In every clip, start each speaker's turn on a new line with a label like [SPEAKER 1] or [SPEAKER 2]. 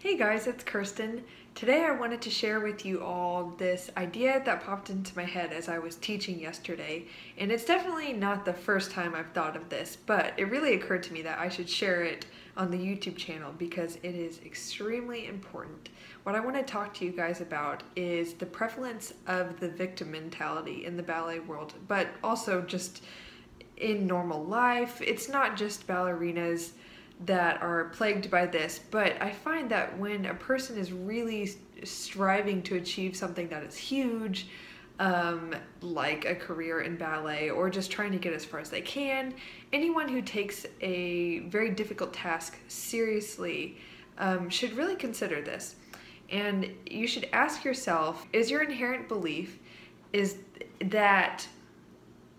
[SPEAKER 1] Hey guys, it's Kirsten. Today I wanted to share with you all this idea that popped into my head as I was teaching yesterday. And it's definitely not the first time I've thought of this, but it really occurred to me that I should share it on the YouTube channel because it is extremely important. What I want to talk to you guys about is the prevalence of the victim mentality in the ballet world, but also just in normal life. It's not just ballerinas that are plagued by this, but I find that when a person is really striving to achieve something that is huge, like a career in ballet or just trying to get as far as they can, anyone who takes a very difficult task seriously should really consider this. And you should ask yourself, is your inherent belief is that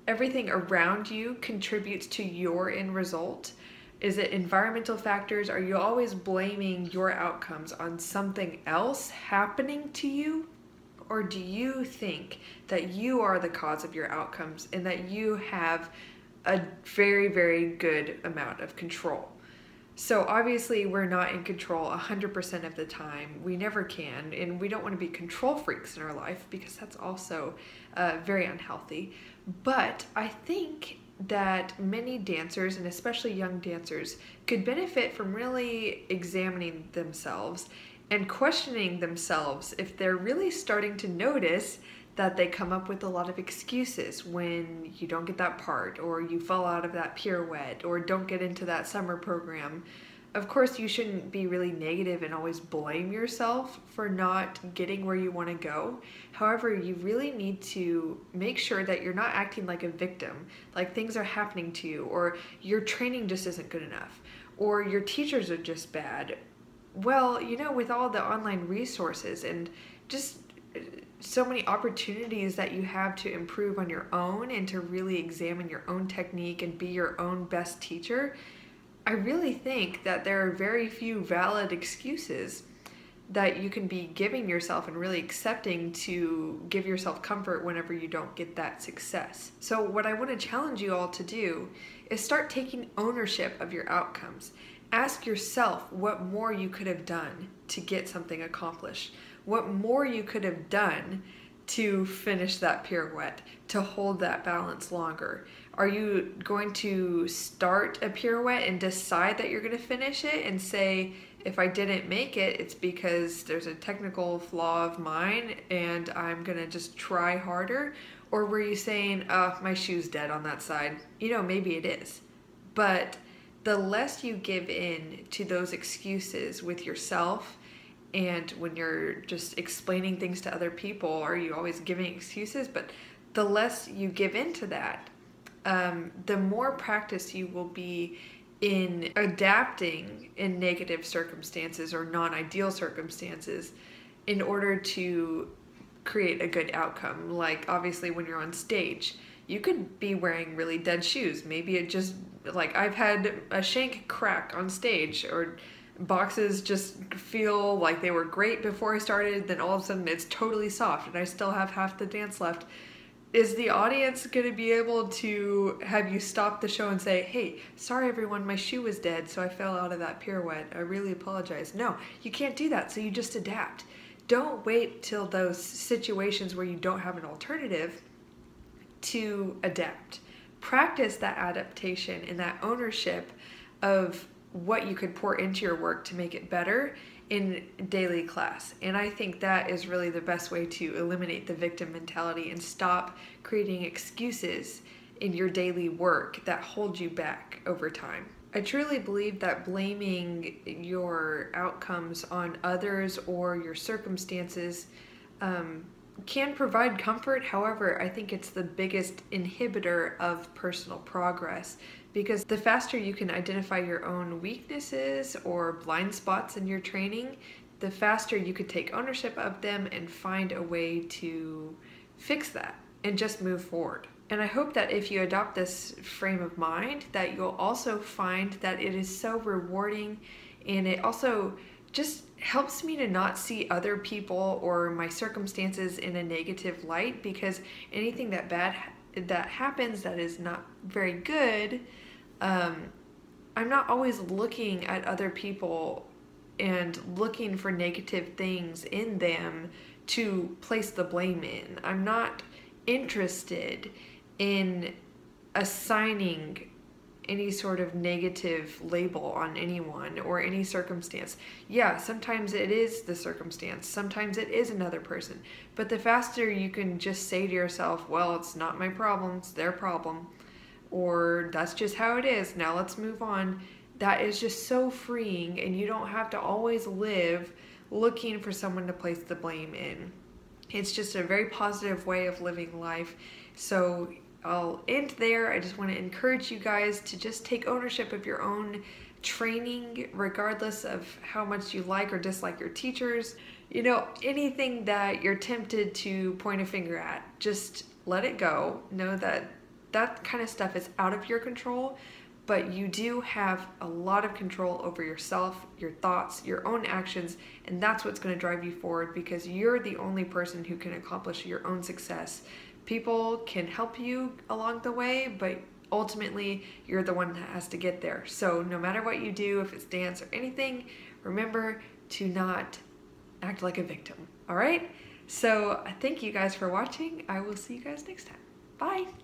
[SPEAKER 1] everything around you contributes to your end result? Is it environmental factors? Are you always blaming your outcomes on something else happening to you? Or do you think that you are the cause of your outcomes and that you have a very, very good amount of control? So obviously we're not in control 100% of the time. We never can, and we don't want to be control freaks in our life because that's also very unhealthy. But I think that many dancers, and especially young dancers, could benefit from really examining themselves and questioning themselves if they're really starting to notice that they come up with a lot of excuses when you don't get that part, or you fall out of that pirouette, or don't get into that summer program. Of course, you shouldn't be really negative and always blame yourself for not getting where you want to go. However, you really need to make sure that you're not acting like a victim, like things are happening to you, or your training just isn't good enough, or your teachers are just bad. Well, you know, with all the online resources and just so many opportunities that you have to improve on your own and to really examine your own technique and be your own best teacher, I really think that there are very few valid excuses that you can be giving yourself and really accepting to give yourself comfort whenever you don't get that success. So what I want to challenge you all to do is start taking ownership of your outcomes. Ask yourself what more you could have done to get something accomplished, what more you could have done to finish that pirouette, to hold that balance longer. Are you going to start a pirouette and decide that you're going to finish it and say, if I didn't make it, it's because there's a technical flaw of mine and I'm going to just try harder? Or were you saying, oh, my shoe's dead on that side? You know, maybe it is. But the less you give in to those excuses with yourself, and when you're just explaining things to other people, are you always giving excuses? But the less you give into that, the more practice you will be in adapting in negative circumstances or non-ideal circumstances in order to create a good outcome. Like obviously when you're on stage, you could be wearing really dead shoes. Maybe it just, like I've had a shank crack on stage, or boxes just feel like they were great before I started, then all of a sudden it's totally soft and I still have half the dance left. Is the audience going to be able to have you stop the show and say, hey, sorry everyone, my shoe was dead, so I fell out of that pirouette. I really apologize. No, you can't do that, so you just adapt. Don't wait till those situations where you don't have an alternative to adapt. Practice that adaptation and that ownership of what you could pour into your work to make it better in daily class. And I think that is really the best way to eliminate the victim mentality and stop creating excuses in your daily work that hold you back over time. I truly believe that blaming your outcomes on others or your circumstances can provide comfort. However, I think it's the biggest inhibitor of personal progress, because the faster you can identify your own weaknesses or blind spots in your training, the faster you could take ownership of them and find a way to fix that and just move forward. And I hope that if you adopt this frame of mind, that you'll also find that it is so rewarding, and it also just helps me to not see other people or my circumstances in a negative light, because anything that bad that happens that is not very good, I'm not always looking at other people and looking for negative things in them to place the blame in. I'm not interested in assigning any sort of negative label on anyone or any circumstance. Yeah, sometimes it is the circumstance, sometimes it is another person, but the faster you can just say to yourself, well, it's not my problem, it's their problem, or that's just how it is, now let's move on, that is just so freeing, and you don't have to always live looking for someone to place the blame in. It's just a very positive way of living life. So I'll end there. I just want to encourage you guys to just take ownership of your own training, regardless of how much you like or dislike your teachers. You know, anything that you're tempted to point a finger at, just let it go. Know that that kind of stuff is out of your control, but you do have a lot of control over yourself, your thoughts, your own actions, and that's what's going to drive you forward, because you're the only person who can accomplish your own success. People can help you along the way, but ultimately you're the one that has to get there. So no matter what you do, if it's dance or anything, remember to not act like a victim. All right? So thank you guys for watching. I will see you guys next time. Bye.